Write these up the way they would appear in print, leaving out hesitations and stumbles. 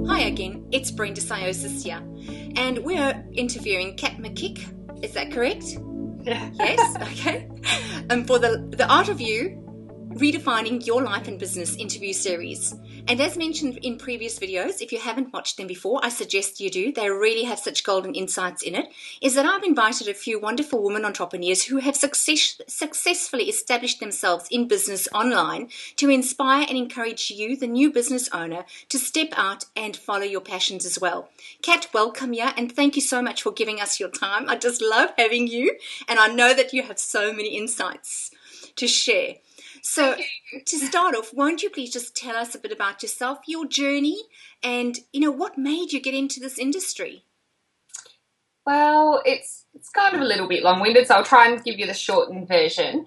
Hi again, it's Brenda Tsiaousis here, and we're interviewing Kat McKick. Is that correct? Yeah. Yes, okay. For the Art of You, Redefining Your Life and Business interview series. And as mentioned in previous videos, if you haven't watched them before, I suggest you do. They really have such golden insights in it. Is that I've invited a few wonderful women entrepreneurs who have successfully established themselves in business online to inspire and encourage you, the new business owner, to step out and follow your passions as well. Kat, welcome here, and thank you so much for giving us your time. I just love having you, and I know that you have so many insights to share. So to start off, won't you please just tell us a bit about yourself, your journey, and, what made you get into this industry? Well, it's kind of a little bit long-winded, so I'll try and give you the shortened version.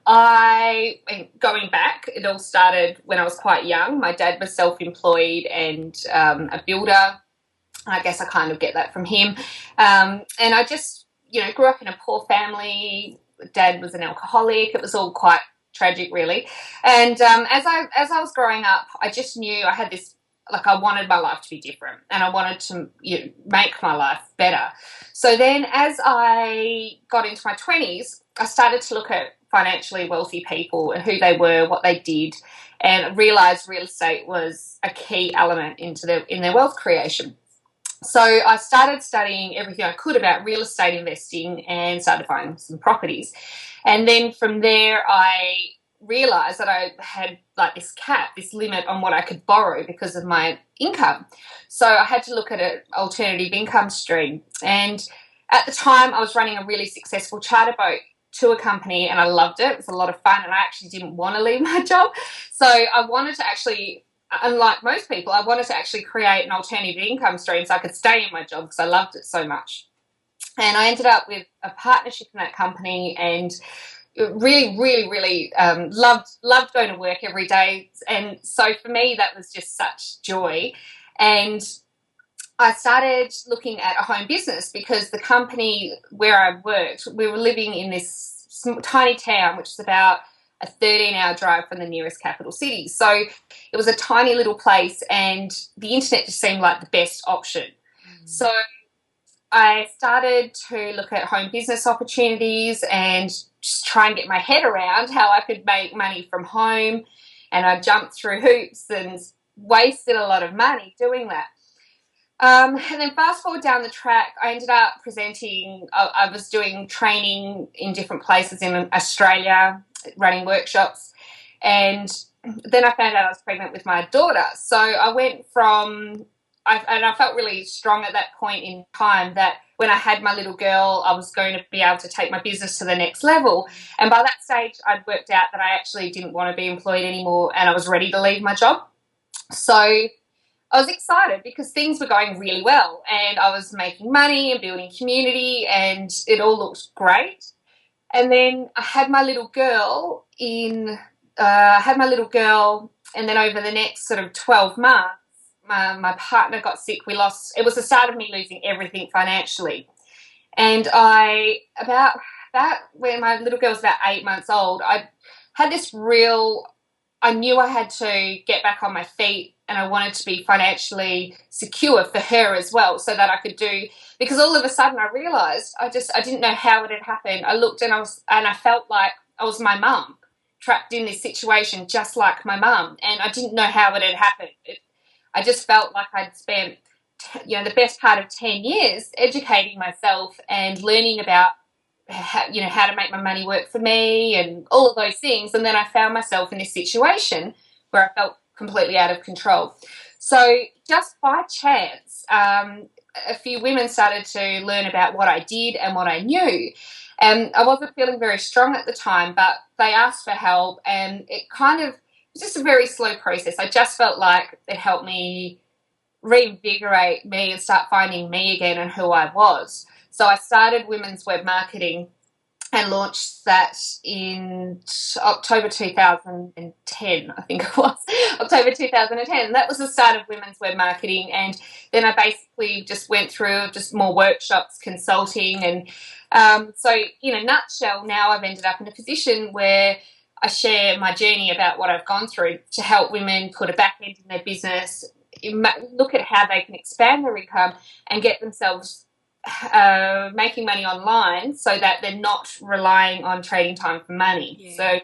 Going back, it all started when I was quite young. My dad was self-employed and a builder. I guess I kind of get that from him. And I just, grew up in a poor family. Dad was an alcoholic. It was all quite tragic, really. And as I was growing up, I just knew I had this, I wanted my life to be different, and I wanted to make my life better. So then as I got into my 20s, I started to look at financially wealthy people and who they were, what they did, and realised real estate was a key element in their wealth creation. So I started studying everything I could about real estate investing and started buying some properties. And then from there, I realised that I had this cap, this limit on what I could borrow because of my income. So I had to look at an alternative income stream. And at the time, I was running a really successful charter boat tour company, and I loved it. It was a lot of fun, and I actually didn't want to leave my job. So I wanted to actually, unlike most people, I wanted to actually create an alternative income stream so I could stay in my job because I loved it so much. And I ended up with a partnership in that company, and really, really, really loved going to work every day. And so for me, that was just such joy. And I started looking at a home business because the company where I worked, we were living in this tiny town, which is about a 13-hour drive from the nearest capital city. So it was a tiny little place, and the internet just seemed like the best option. So I started to look at home business opportunities and just try and get my head around how I could make money from home. And I jumped through hoops and wasted a lot of money doing that. And then fast forward down the track, I ended up presenting. I was doing training in different places in Australia, running workshops. And then I found out I was pregnant with my daughter. So I went from... I felt really strong at that point in time that when I had my little girl, I was going to be able to take my business to the next level. And by that stage, I'd worked out that I actually didn't want to be employed anymore, and I was ready to leave my job. So I was excited because things were going really well, and I was making money and building community, and it all looked great. And then I had my little girl and then over the next sort of 12 months, my partner got sick. It was the start of me losing everything financially. And about when my little girl was about 8 months old, I knew I had to get back on my feet, and I wanted to be financially secure for her as well, so that I could because all of a sudden I realised I didn't know how it had happened. I looked and I felt like I was my mum, trapped in this situation just like my mum, and I didn't know how it had happened. I just felt like I'd spent, the best part of 10 years educating myself and learning about, how to make my money work for me and all of those things. And then I found myself in this situation where I felt completely out of control. So just by chance, a few women started to learn about what I did and what I knew. And I wasn't feeling very strong at the time, but they asked for help, and it was just a very slow process. I just felt like it helped me reinvigorate me and start finding me again and who I was. So I started women's web marketing and launched that in October 2010, I think it was, October 2010. That was the start of women's web marketing. And then I basically just went through just more workshops, consulting. And so in a nutshell, now I've ended up in a position where I share my journey about what I've gone through to help women put a back end in their business, look at how they can expand their income and get themselves making money online so that they're not relying on trading time for money. Yeah. So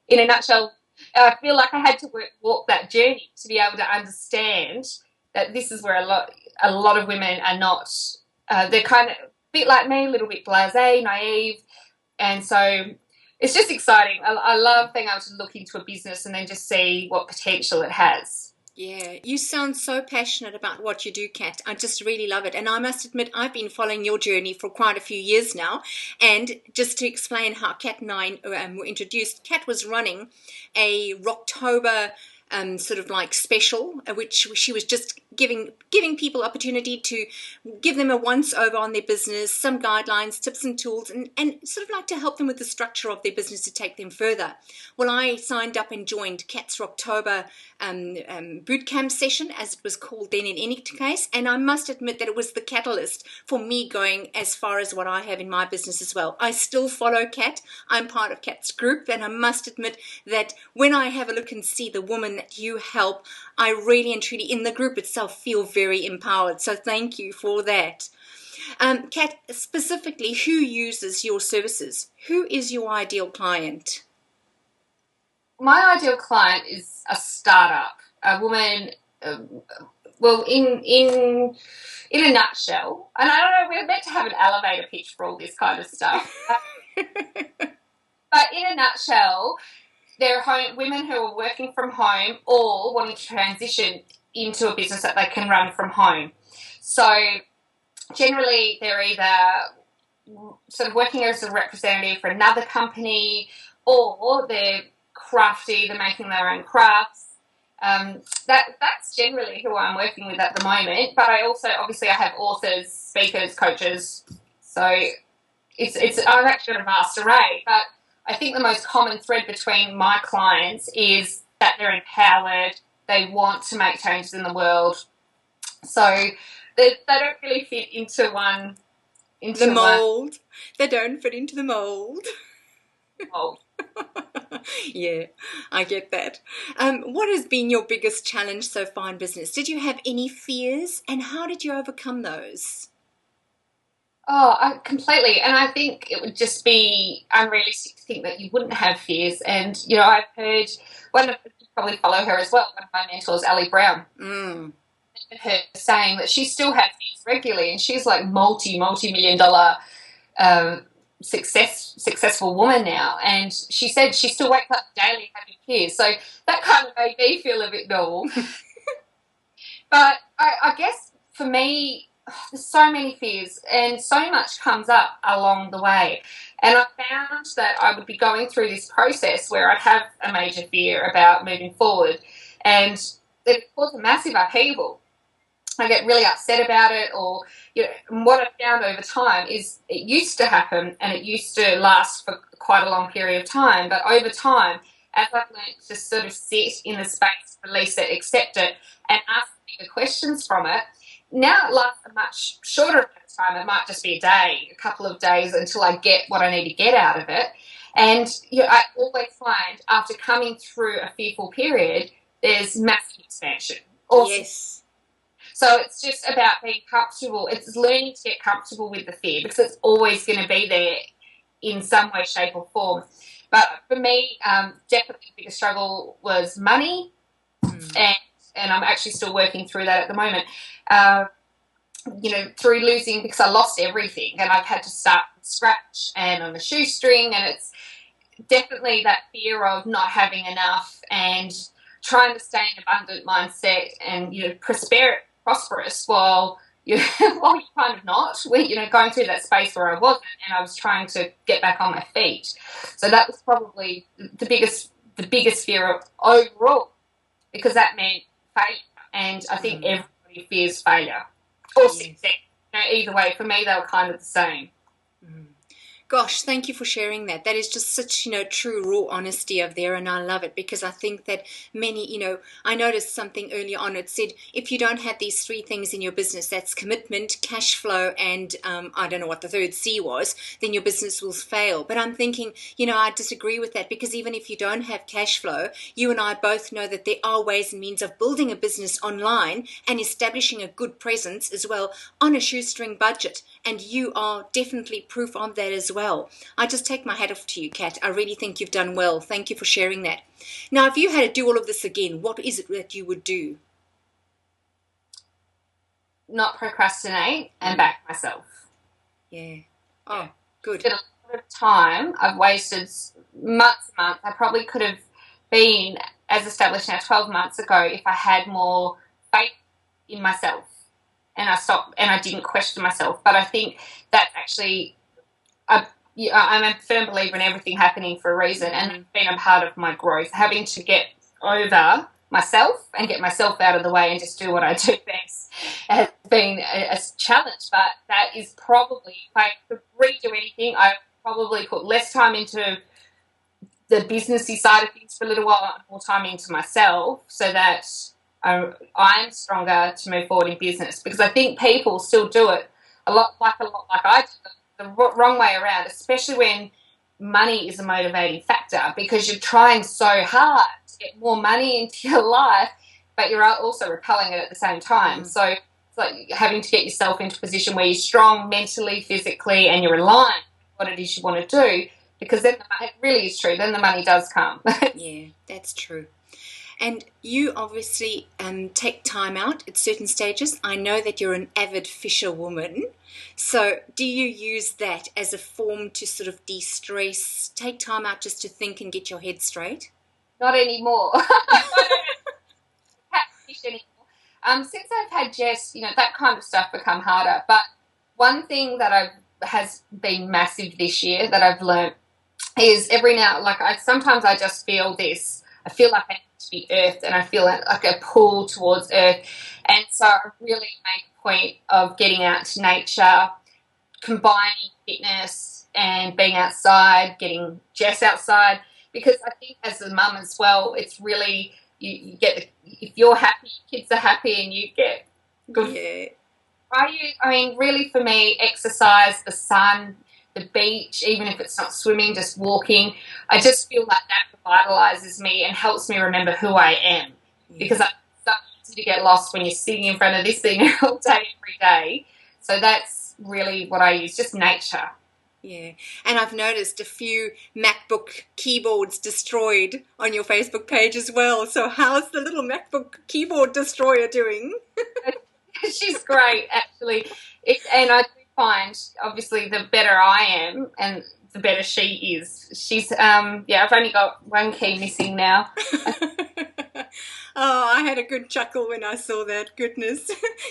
in a nutshell, I feel like I had to walk that journey to be able to understand that this is where a lot of women are not, they're kind of a bit like me, a little bit blasé, naive, and so it's just exciting. I love being able to look into a business and then just see what potential it has. Yeah, you sound so passionate about what you do, Kat. I just really love it. And I must admit, I've been following your journey for quite a few years now. And just to explain how Kat and I were introduced, Kat was running a Rocktober sort of like special, which she was just giving people opportunity to give them a once over on their business, some guidelines, tips and tools, and sort of like to help them with the structure of their business to take them further. Well, I signed up and joined Kat's Rocktober bootcamp session, as it was called then in any case, and I must admit that it was the catalyst for me going as far as what I have in my business as well. I still follow Kat. I'm part of Kat's group, and I must admit that when I have a look and see the woman that you help, I really and truly, in the group itself, feel very empowered. So thank you for that. Kat, specifically, who uses your services? Who is your ideal client? My ideal client is a startup, a woman, well, in a nutshell, and I don't know, we're meant to have an elevator pitch for all this kind of stuff, but in a nutshell, they're women who are working from home or wanting to transition into a business that they can run from home. So generally they're either sort of working as a representative for another company, or they're crafty, they're making their own crafts. That's generally who I'm working with at the moment. But I also, obviously, I have authors, speakers, coaches. So I'm actually got a vast array. But I think the most common thread between my clients is that they're empowered, they want to make changes in the world. So they don't really fit into one. The mold. They don't fit into the mold. Mold. Yeah, I get that. What has been your biggest challenge so far in business? Did you have any fears, and how did you overcome those? Oh, completely. And I think it would just be unrealistic to think that you wouldn't have fears. And, you know, I've heard, you probably follow her as well, one of my mentors, Ali Brown, her saying that she still has fears regularly, and she's like multi-million dollar successful woman now. And she said she still wakes up daily having fears. So that kind of made me feel a bit normal. But I guess for me, there's so many fears and so much comes up along the way. And I found that I would be going through this process where I'd have a major fear about moving forward, and it caused a massive upheaval. I get really upset about it, or, you know, what I found over time is it used to happen and it used to last for quite a long period of time. But over time, as I've learned to sort of sit in the space, release it, accept it, and ask bigger questions from it, now it lasts a much shorter amount of time. It might just be a day, a couple of days until I get what I need to get out of it. And, you know, I always find after coming through a fearful period, there's massive expansion. Yes. So it's just about being comfortable. It's learning to get comfortable with the fear, because it's always going to be there in some way, shape or form. But for me, definitely the biggest struggle was money, and I'm actually still working through that at the moment. You know, through losing, because I lost everything and I've had to start from scratch and on a shoestring, and it's definitely that fear of not having enough and trying to stay in an abundant mindset and, you know, prosperous while you're kind of not. You know, going through that space where I wasn't, and I was trying to get back on my feet. So that was probably the biggest fear of overall, because that meant failure, and I think everybody fears failure or success. You know, either way, for me, they were kind of the same. Gosh, thank you for sharing that. That is just such, true raw honesty of there, and I love it because I think that many, I noticed something earlier on. It said if you don't have these three things in your business, that's commitment, cash flow, and I don't know what the third C was, then your business will fail. But I'm thinking, I disagree with that because even if you don't have cash flow, you and I both know that there are ways and means of building a business online and establishing a good presence as well on a shoestring budget. And you are definitely proof of that as well. I just take my hat off to you, Kat. I really think you've done well. Thank you for sharing that. Now, if you had to do all of this again, what is it that you would do? Not procrastinate and back myself. Yeah. Oh, good. A lot of time I've wasted months and months. I probably could have been as established now 12 months ago if I had more faith in myself. And I stopped and I didn't question myself. But I think that's actually, I'm a firm believer in everything happening for a reason, and it's been a part of my growth, having to get over myself and get myself out of the way and just do what I do best has been a challenge. But that is probably, if I could redo anything, I probably put less time into the businessy side of things for a little while and more time into myself so that I'm stronger to move forward in business, because I think people still do it a lot like I do, the wrong way around, especially when money is a motivating factor, because you're trying so hard to get more money into your life, but you're also repelling it at the same time. So it's like having to get yourself into a position where you're strong mentally, physically, and you're aligned with what it is you want to do, because then it really is true, then the money does come. Yeah, that's true. And you obviously take time out at certain stages. I know that you're an avid fisherwoman. So do you use that as a form to sort of de-stress, take time out just to think and get your head straight? Not anymore. I don't fish anymore. Since I've had Jess, that kind of stuff become harder. But one thing that has been massive this year that I've learnt is sometimes I just feel this. I feel like I need to be earthed, and I feel like a pull towards earth. And so I really make a point of getting out to nature, combining fitness and being outside, getting Jess outside, because I think as a mum as well, it's really, you get, if you're happy, kids are happy, and you get good. Yeah. I mean, really for me, exercise, the sun, the beach, even if it's not swimming, just walking, I just feel like that revitalizes me and helps me remember who I am, because it's so easy to get lost when you're sitting in front of this thing all day, every day. So that's really what I use, just nature. Yeah, and I've noticed a few MacBook keyboards destroyed on your Facebook page as well. So how's the little MacBook keyboard destroyer doing? She's great, actually. And I do find, obviously, the better I am and the better she is. She's, I've only got one key missing now. Oh, I had a good chuckle when I saw that. Goodness,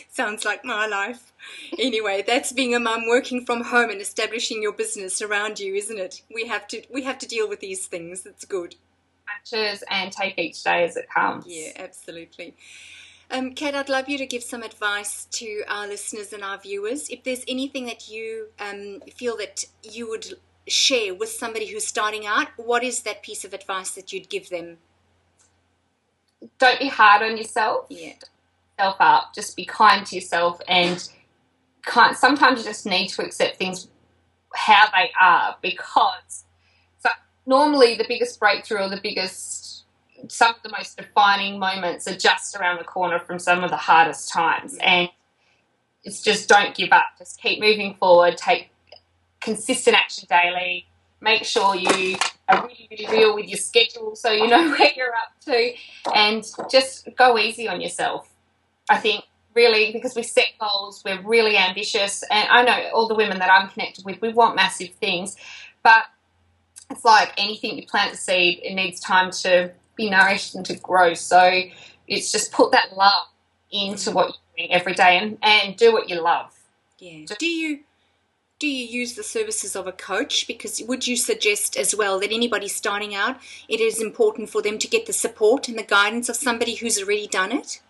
sounds like my life. Anyway, that's being a mum working from home and establishing your business around you, isn't it? We have to deal with these things. It's good. And take each day as it comes. Yeah, absolutely. Kat, I'd love you to give some advice to our listeners and our viewers. If there's anything that you feel that you would share with somebody who's starting out, what is that piece of advice that you'd give them? Don't be hard on yourself. Yeah. Yourself up. Just be kind to yourself, and sometimes you just need to accept things how they are, because normally the biggest breakthrough or some of the most defining moments are just around the corner from some of the hardest times. And it's just, don't give up. Just keep moving forward. Take consistent action daily. Make sure you are really, really real with your schedule so you know where you're up to, and just go easy on yourself. I think really, because we set goals, we're really ambitious, and I know all the women that I'm connected with, we want massive things, but it's like anything, you plant a seed, it needs time to be nourished and to grow. So it's just put that love into what you're doing every day, and do what you love. Yeah. Do you use the services of a coach? Because would you suggest as well that anybody starting out, it is important for them to get the support and the guidance of somebody who's already done it?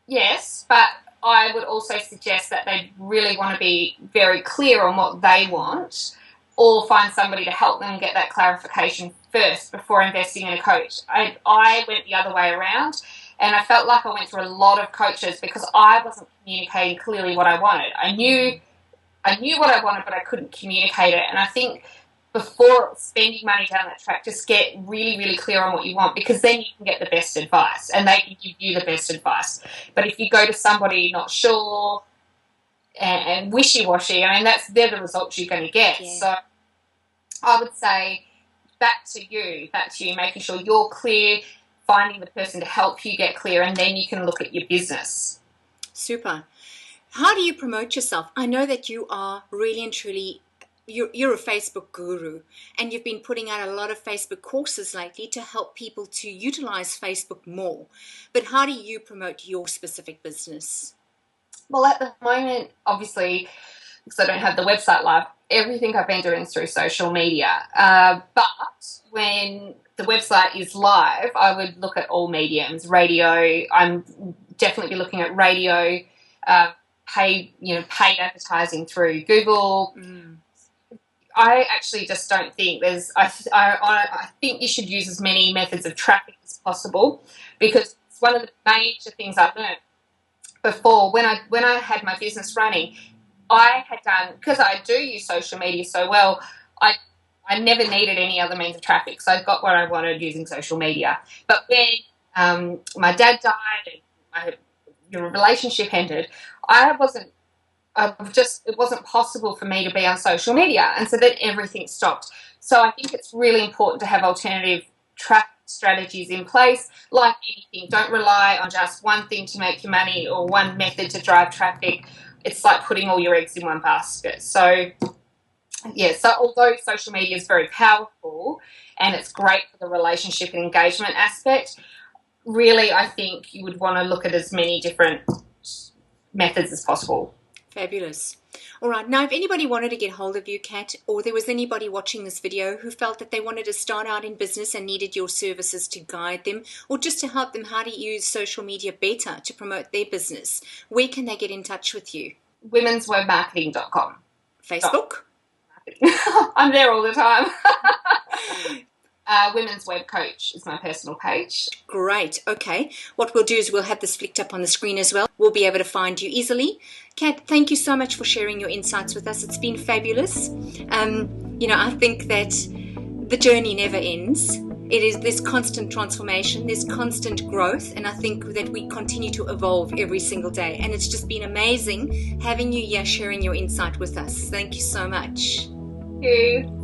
Yes, but I would also suggest that they really want to be very clear on what they want, or find somebody to help them get that clarification first before investing in a coach. I went the other way around, and I felt like I went through a lot of coaches because I wasn't communicating clearly what I wanted. I knew what I wanted, but I couldn't communicate it. And I think before spending money down that track, just get really, really clear on what you want, because then you can get the best advice and they can give you the best advice. But if you go to somebody not sure and wishy-washy, I mean, they're the results you're going to get. Yeah. So I would say back to you, making sure you're clear, finding the person to help you get clear, and then you can look at your business. Super. How do you promote yourself? I know that you are really and truly, you're a Facebook guru, and you've been putting out a lot of Facebook courses lately to help people to utilize Facebook more. But how do you promote your specific business? Well, at the moment, obviously, because I don't have the website live, everything I've been doing is through social media. But when the website is live, I would look at all mediums. Radio, I'm definitely looking at radio, paid advertising through Google. I actually just don't think I think you should use as many methods of traffic as possible, because it's one of the major things I've learned before when I had my business running. I had done, because I do use social media so well, I never needed any other means of traffic, so I got what I wanted using social media. But when my dad died and my relationship ended, it wasn't possible for me to be on social media, and so then everything stopped. So I think it's really important to have alternative traffic strategies in place. Like anything, don't rely on just one thing to make you money or one method to drive traffic. It's like putting all your eggs in one basket. So although social media is very powerful and it's great for the relationship and engagement aspect, really I think you would want to look at as many different methods as possible. Fabulous. All right. Now, if anybody wanted to get hold of you, Kat, or there was anybody watching this video who felt that they wanted to start out in business and needed your services to guide them, or just to help them how to use social media better to promote their business, where can they get in touch with you? womenswebmarketing.com. Facebook? I'm there all the time. Women's Web Coach is my personal page. Great. Okay. What we'll do is we'll have this flicked up on the screen as well. We'll be able to find you easily. Kat, thank you so much for sharing your insights with us. It's been fabulous. I think that the journey never ends. It is this constant transformation, this constant growth, and I think that we continue to evolve every single day. And it's just been amazing having you here sharing your insight with us. Thank you so much. Thank you.